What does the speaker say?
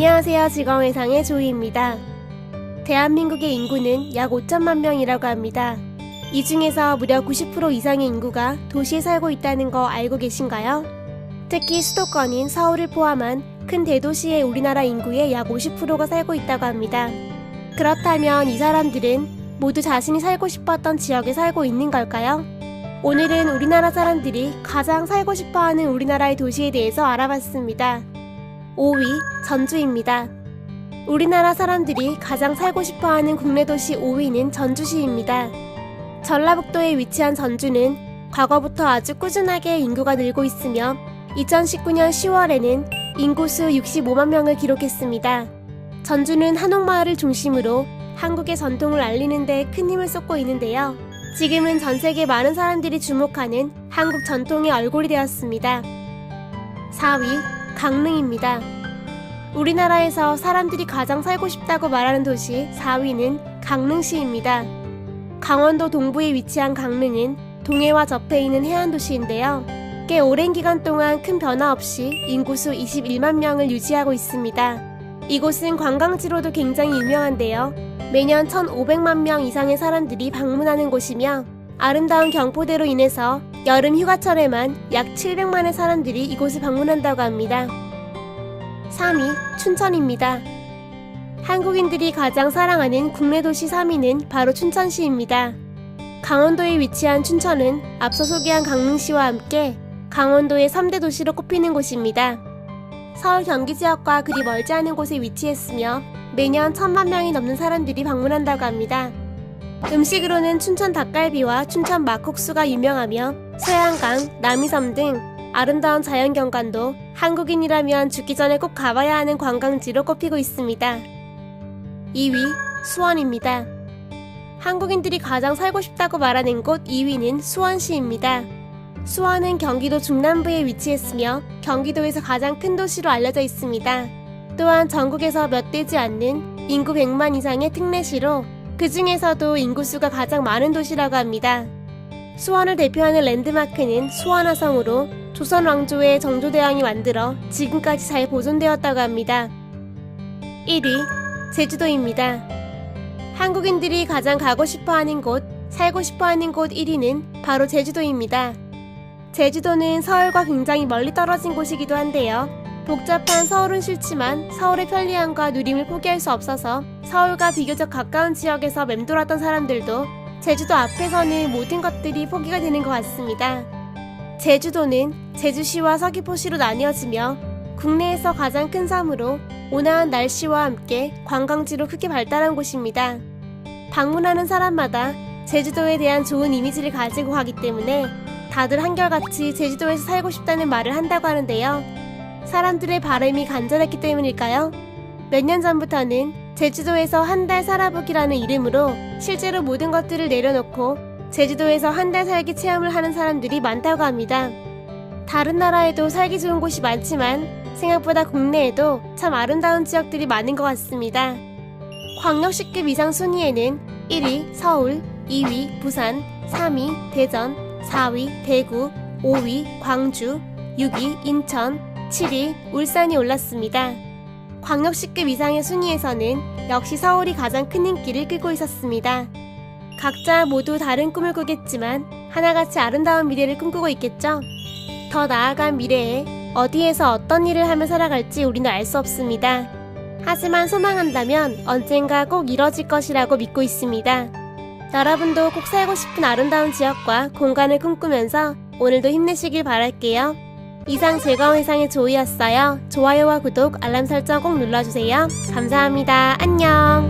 안녕하세요. 즐거운세상의 조이입니다. 대한민국의 인구는 약 5천만 명이라고 합니다. 이 중에서 무려 90% 이상의 인구가 도시에 살고 있다는 거 알고 계신가요? 특히 수도권인 서울을 포함한 큰 대도시의 우리나라 인구의 약 50%가 살고 있다고 합니다. 그렇다면 이 사람들은 모두 자신이 살고 싶었던 지역에 살고 있는 걸까요? 오늘은 우리나라 사람들이 가장 살고 싶어하는 우리나라의 도시에 대해서 알아봤습니다. 5위, 전주입니다. 우리나라 사람들이 가장 살고 싶어하는 국내 도시 5위는 전주시입니다. 전라북도에 위치한 전주는 과거부터 아주 꾸준하게 인구가 늘고 있으며 2019년 10월에는 인구수 65만 명을 기록했습니다. 전주는 한옥마을을 중심으로 한국의 전통을 알리는 데 큰 힘을 쏟고 있는데요. 지금은 전 세계 많은 사람들이 주목하는 한국 전통의 얼굴이 되었습니다. 4위, 강릉입니다. 우리나라에서 사람들이 가장 살고 싶다고 말하는 도시 4위는 강릉시입니다. 강원도 동부에 위치한 강릉은 동해와 접해 있는 해안도시인데요. 꽤 오랜 기간 동안 큰 변화 없이 인구수 21만 명을 유지하고 있습니다. 이곳은 관광지로도 굉장히 유명한데요. 매년 1,500만 명 이상의 사람들이 방문하는 곳이며 아름다운 경포대로 인해서 여름 휴가철에만 약 700만의 사람들이 이곳을 방문한다고 합니다. 3위, 춘천입니다. 한국인들이 가장 사랑하는 국내 도시 3위는 바로 춘천시입니다. 강원도에 위치한 춘천은 앞서 소개한 강릉시와 함께 강원도의 3대 도시로 꼽히는 곳입니다. 서울 경기 지역과 그리 멀지 않은 곳에 위치했으며 매년 1,000만 명이 넘는 사람들이 방문한다고 합니다. 음식으로는 춘천 닭갈비와 춘천 막국수가 유명하며 서양강, 남이섬 등 아름다운 자연경관도 한국인이라면 죽기 전에 꼭 가봐야 하는 관광지로 꼽히고 있습니다. 2위, 수원입니다. 한국인들이 가장 살고 싶다고 말하는 곳 2위는 수원시입니다. 수원은 경기도 중남부에 위치했으며 경기도에서 가장 큰 도시로 알려져 있습니다. 또한 전국에서 몇 되지 않는 인구 100만 이상의 특례시로 그 중에서도 인구수가 가장 많은 도시라고 합니다. 수원을 대표하는 랜드마크는 수원화성으로 조선 왕조의 정조대왕이 만들어 지금까지 잘 보존되었다고 합니다. 1위, 제주도입니다. 한국인들이 가장 가고 싶어하는 곳, 살고 싶어하는 곳 1위는 바로 제주도입니다. 제주도는 서울과 굉장히 멀리 떨어진 곳이기도 한데요. 복잡한 서울은 싫지만 서울의 편리함과 누림을 포기할 수 없어서 서울과 비교적 가까운 지역에서 맴돌았던 사람들도 제주도 앞에서는 모든 것들이 포기가 되는 것 같습니다. 제주도는 제주시와 서귀포시로 나뉘어지며 국내에서 가장 큰 섬으로 온화한 날씨와 함께 관광지로 크게 발달한 곳입니다. 방문하는 사람마다 제주도에 대한 좋은 이미지를 가지고 가기 때문에 다들 한결같이 제주도에서 살고 싶다는 말을 한다고 하는데요. 사람들의 바람이 간절했기 때문일까요? 몇 년 전부터는 제주도에서 한 달 살아보기라는 이름으로 실제로 모든 것들을 내려놓고 제주도에서 한 달 살기 체험을 하는 사람들이 많다고 합니다. 다른 나라에도 살기 좋은 곳이 많지만 생각보다 국내에도 참 아름다운 지역들이 많은 것 같습니다. 광역시급 이상 순위에는 1위 서울, 2위 부산, 3위 대전, 4위 대구, 5위 광주, 6위 인천, 7위 울산이 올랐습니다. 광역시급 이상의 순위에서는 역시 서울이 가장 큰 인기를 끌고 있었습니다. 각자 모두 다른 꿈을 꾸겠지만 하나같이 아름다운 미래를 꿈꾸고 있겠죠? 더 나아간 미래에 어디에서 어떤 일을 하며 살아갈지 우리는 알 수 없습니다. 하지만 소망한다면 언젠가 꼭 이뤄질 것이라고 믿고 있습니다. 여러분도 꼭 살고 싶은 아름다운 지역과 공간을 꿈꾸면서 오늘도 힘내시길 바랄게요. 이상 즐거운 세상의 조이였어요. 좋아요와 구독, 알람 설정 꼭 눌러주세요. 감사합니다. 안녕.